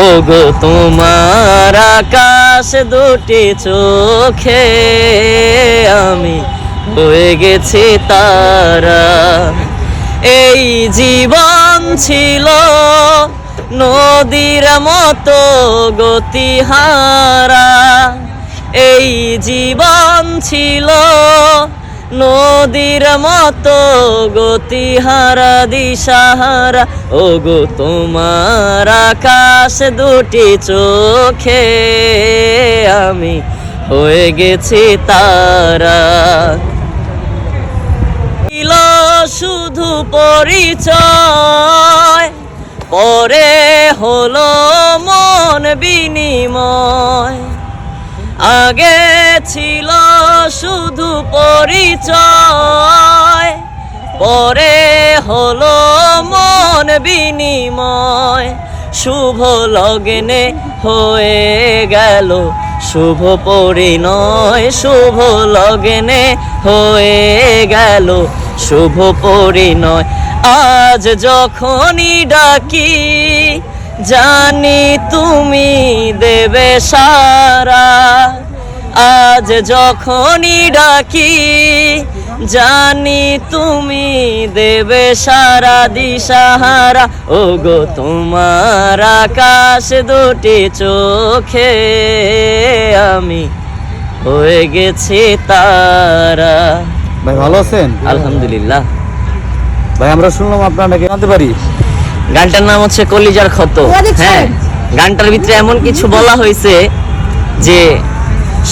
ওগো তোমার আকাশ দুটি চোখে আমি হয়ে গেছি তারা। এই জীবন ছিল নদীর মতো গতিহারা, এই জীবন ছিল নদীর মতো গতিহারা দিশাহারা। ওগো তোমার আকাশ দুটি চোখে আমি হয়ে গেছি তারা। ছিল শুধু পরিচয়, পরে হলো মন বিনিময়। আগে ছিল শুধু পরিচয়, পরে হলো মন বিনিময়। শুভ লগ্নে হয়ে গেল শুভ পরিণয়, শুভ লগ্নে হয়ে গেল শুভ পরিণয়। আজ যখনই ডাকি জানি তুমি দেবে সারা, আজ যখনই ডাকি জানি তুমি দেবে সারা দিশাহারা। ওগো তোমার আকাশ দুটি চোখে আমি হয়ে গেছি তারা। ভাই ভালো আছেন? আলহামদুলিল্লাহ। ভাই আমরা শুনলাম আপনার নাকি জানতে পারি গানটার নাম হচ্ছে কলিজার ক্ষত। হ্যাঁ, গানটার ভিতরে এমন কিছু বলা হয়েছে যে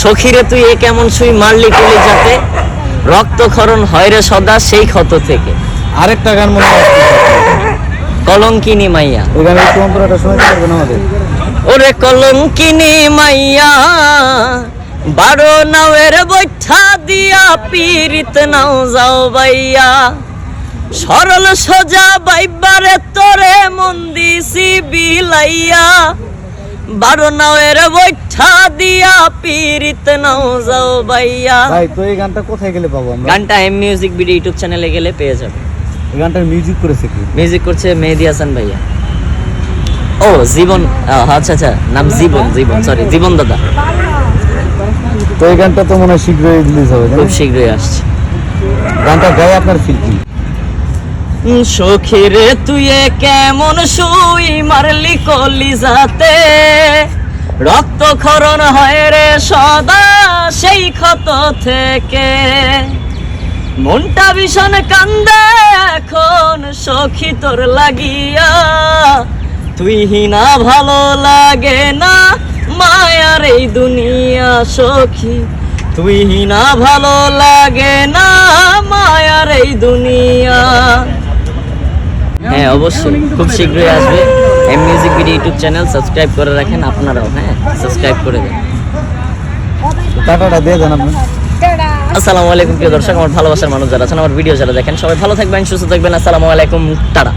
সখীরে তুই এ কেমন সুই মারলি কলিজাতে, রক্তক্ষরণ হয় রে সদা সেই ক্ষত থেকে। আরেকটা গান মনে হয় কলঙ্কিনী মাইয়া, ওই গানের একটু অন্তরাটা শোনাতে পারবেন আমাদের? ওরে কলঙ্কিনী মাইয়া 12 নাওয়ের বৈঠা দিয়া পীরিত নাও যাও বাইয়া। সরল সোজা বাইবারে তোরে মন দিছি বিলাইয়া। 12 নাওয়ের বৈঠা দিয়া পীরিত নাও যাও বাইয়া। ভাই তো এই গানটা কোথায় গেলে পাবো আমরা? গানটা এম মিউজিক ভিডিও ইউটিউব চ্যানেলে গেলে পেয়ে যাবে। এই গানটার মিউজিক করেছে কি? মিউজিক করছে মেহেদী হাসান ভাইয়া। ও জীবন, আচ্ছা আচ্ছা, নাম জীবন, জীবন সরি জীবন দাদা। তো এই গানটা তো মনে হয় শীঘ্রই রিলিজ হবে, খুব শীঘ্রই আসছে। গানটা গায়ে আপনার ফিল কি? সখীরে তুই এ কেমন সুই মারলি কলিজাতে, রক্তক্ষরণ হয় রে সদা সেই ক্ষত থেকে। মনটা ভীষণ কান্দে এখন সখী তোর লাগিয়া, তুই হিনা ভালো লাগে না মায়ার এই দুনিয়া সখী, তুই হিনা ভালো লাগে না মায়ার এই দুনিয়া। হ্যাঁ অবশ্যই খুব শীঘ্রই আসবে M music video YouTube channel, subscribe করে রাখেন আপনারাও। হ্যাঁ সাবস্ক্রাইব করে দেন। টাটাটা দিয়ে দেন আপনি। আসসালামু আলাইকুম প্রিয় দর্শক, আমার ভালোবাসার মানুষ যারা আছেন, আমার ভিডিও যারা দেখেন, সবাই ভালো থাকবেন, সুস্থ থাকবেন। আসসালামু আলাইকুম, টাটা।